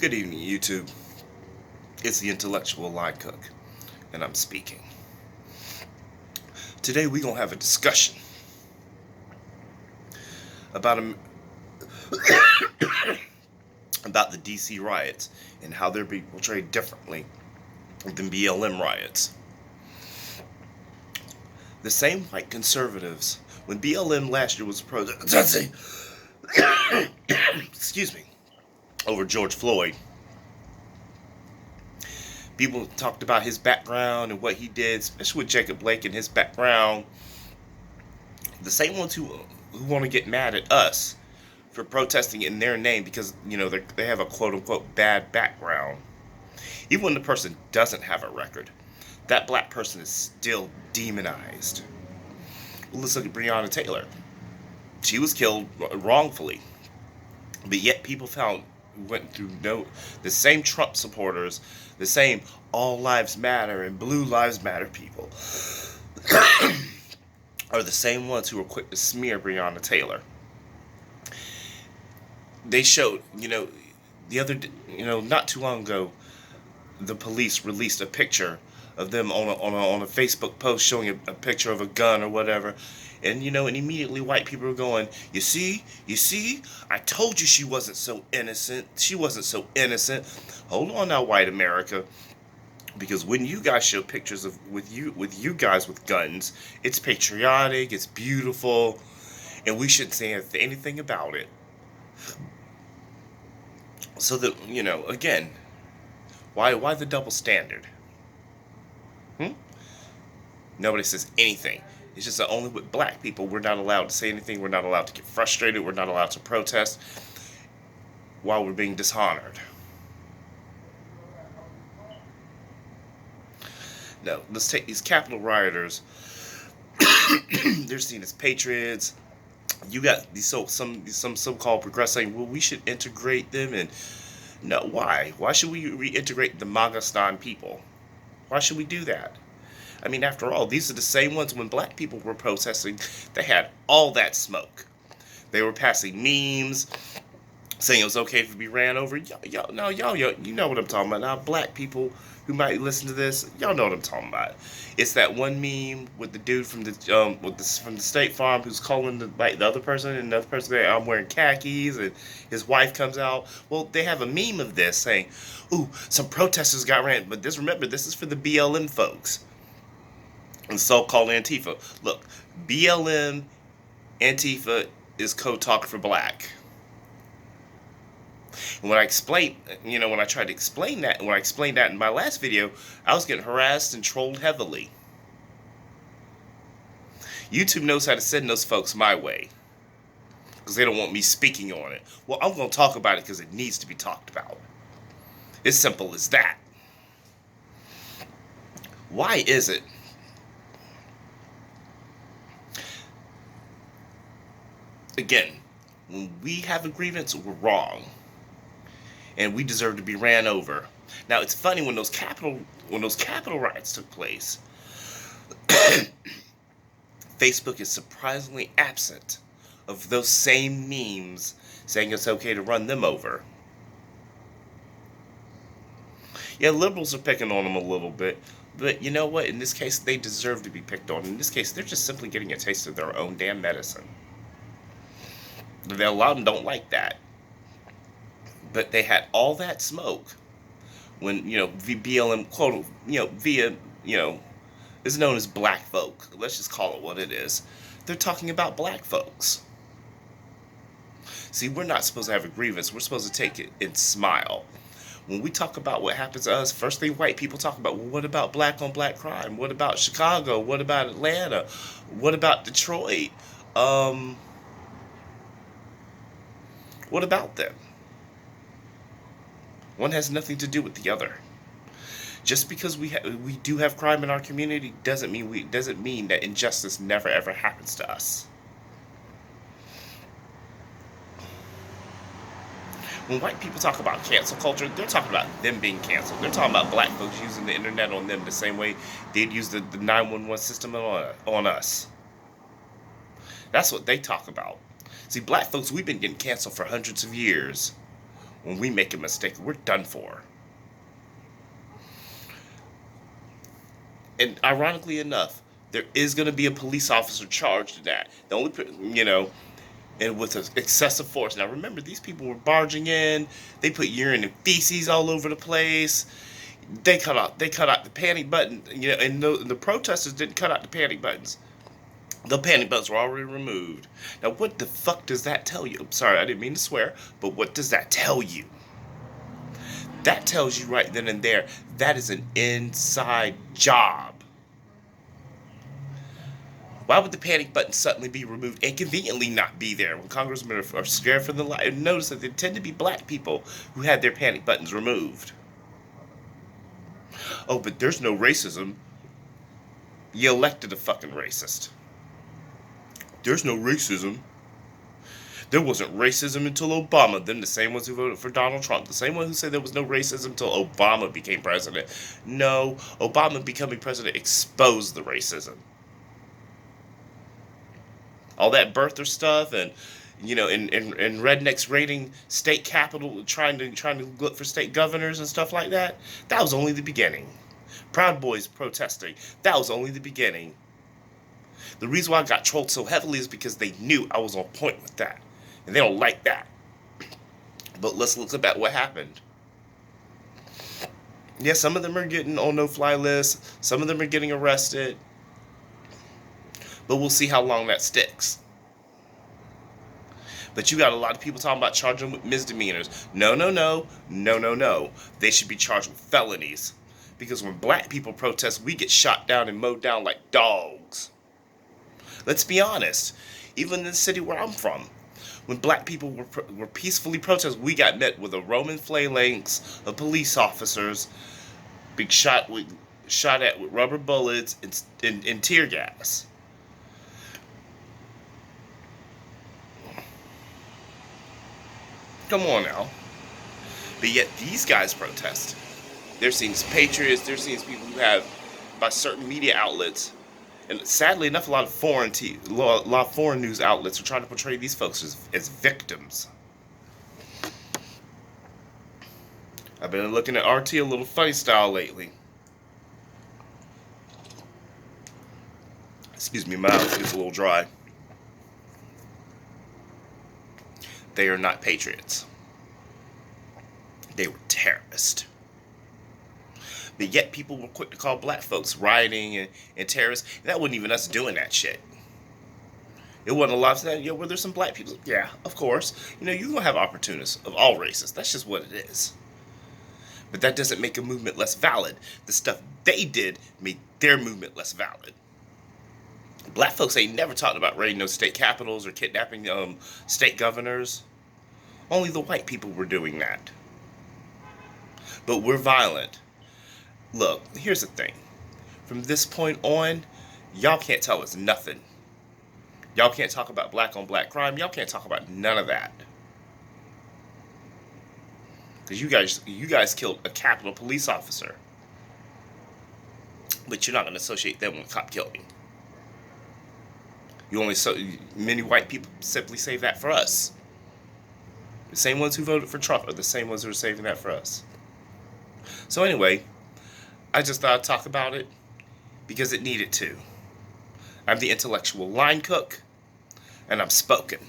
Good evening, YouTube. It's the intellectual line cook, and I'm speaking. Today we're going to have a discussion about about the DC riots and how they're being portrayed differently than BLM riots. The same white conservatives, when BLM last year was protesting, excuse me, over George Floyd, people talked about his background and what he did, especially with Jacob Blake and his background. The same ones who want to get mad at us for protesting in their name because, they have a quote-unquote bad background. Even when the person doesn't have a record, that black person is still demonized. Well, let's look at Breonna Taylor. She was killed wrongfully, but yet people went through the same Trump supporters, the same All Lives Matter and Blue Lives Matter people are the same ones who were quick to smear Breonna Taylor. They showed, not too long ago, the police released a picture of them on a Facebook post showing a picture of a gun or whatever. And, and immediately white people were going, you see, I told you she wasn't so innocent. She wasn't so innocent. Hold on now, white America. Because when you guys show pictures with you guys with guns, it's patriotic, it's beautiful, and we shouldn't say anything about it. So that, again, why the double standard? Nobody says anything. It's just that only with black people we're not allowed to say anything. We're not allowed to get frustrated. We're not allowed to protest while we're being dishonored. Now, let's take these Capitol rioters. They're seen as patriots. You got these some so-called progressives saying, well, we should integrate them. And no, why? Why should we reintegrate the Magastan people? Why should we do that? I mean, after all, these are the same ones when black people were protesting. They had all that smoke. They were passing memes, saying it was okay if we ran over. Y'all, you know what I'm talking about. Now, black people who might listen to this, y'all know what I'm talking about. It's that one meme with the dude from the State Farm who's calling the other person, and the other person saying, I'm wearing khakis, and his wife comes out. Well, they have a meme of this saying, ooh, some protesters got ran. But remember, this is for the BLM folks and so-called Antifa. Look, BLM, Antifa is code talk for black. And when I tried to explain that, and when I explained that in my last video, I was getting harassed and trolled heavily. YouTube knows how to send those folks my way, because they don't want me speaking on it. Well, I'm going to talk about it because it needs to be talked about. It's simple as that. Why is it again, when we have a grievance, we're wrong, and we deserve to be ran over? Now, it's funny, when those Capitol riots took place, Facebook is surprisingly absent of those same memes saying it's okay to run them over. Yeah, liberals are picking on them a little bit, but you know what? In this case, they deserve to be picked on. In this case, they're just simply getting a taste of their own damn medicine. A lot of them don't like that. But they had all that smoke when, BLM, quote, via, is known as black folk. Let's just call it what it is. They're talking about black folks. See, we're not supposed to have a grievance. We're supposed to take it and smile. When we talk about what happens to us, first thing white people talk about, well, what about black on black crime? What about Chicago? What about Atlanta? What about Detroit? What about them? One has nothing to do with the other. Just because we do have crime in our community doesn't mean that injustice never ever happens to us. When white people talk about cancel culture, they're talking about them being canceled. They're talking about black folks using the internet on them the same way they'd use the 911 system on us. That's what they talk about. See, black folks, we've been getting canceled for hundreds of years. When we make a mistake, we're done for. And ironically enough, there is going to be a police officer charged in that. The only, and with excessive force. Now remember, these people were barging in. They put urine and feces all over the place. They cut out the panic button. And the protesters didn't cut out the panic buttons. The panic buttons were already removed. Now, what the fuck does that tell you? I'm sorry, I didn't mean to swear, but what does that tell you? That tells you right then and there, that is an inside job. Why would the panic button suddenly be removed and conveniently not be there when congressmen are scared for their life? And notice that they tend to be black people who had their panic buttons removed. Oh, but there's no racism. You elected a fucking racist. There's no racism. There wasn't racism until Obama. Then the same ones who voted for Donald Trump. The same one who said there was no racism until Obama became president. No, Obama becoming president exposed the racism. All that birther stuff and and rednecks raiding state capital, trying to look for state governors and stuff like that. That was only the beginning. Proud Boys protesting. That was only the beginning. The reason why I got trolled so heavily is because they knew I was on point with that. And they don't like that. But let's look at what happened. Yeah, some of them are getting on no-fly lists. Some of them are getting arrested. But we'll see how long that sticks. But you got a lot of people talking about charging with misdemeanors. No. They should be charged with felonies. Because when black people protest, we get shot down and mowed down like dogs. Let's be honest. Even in the city where I'm from, when black people were peacefully protesting, we got met with a Roman phalanx of police officers being shot at with rubber bullets and tear gas. Come on now. But yet these guys protest. They're seen as patriots. They're seen as people who have, by certain media outlets, and sadly enough, a lot of foreign news outlets are trying to portray these folks as victims. I've been looking at RT a little funny style lately. Excuse me, my mouth gets a little dry. They are not patriots. They were terrorists. But yet people were quick to call black folks rioting and terrorists. And that wasn't even us doing that shit. It wasn't a lot of that. Were there some black people? Yeah, of course. You're going to have opportunists of all races. That's just what it is. But that doesn't make a movement less valid. The stuff they did made their movement less valid. Black folks ain't never talked about raiding no state capitals or kidnapping state governors. Only the white people were doing that. But we're violent. Look, here's the thing. From this point on, y'all can't tell us nothing. Y'all can't talk about black on black crime. Y'all can't talk about none of that. Because you guys killed a Capitol police officer. But you're not going to associate them with cop killing. Many white people simply save that for us. The same ones who voted for Trump are the same ones who are saving that for us. So anyway, I just thought I'd talk about it because it needed to. I'm the intellectual line cook, and I'm spoken.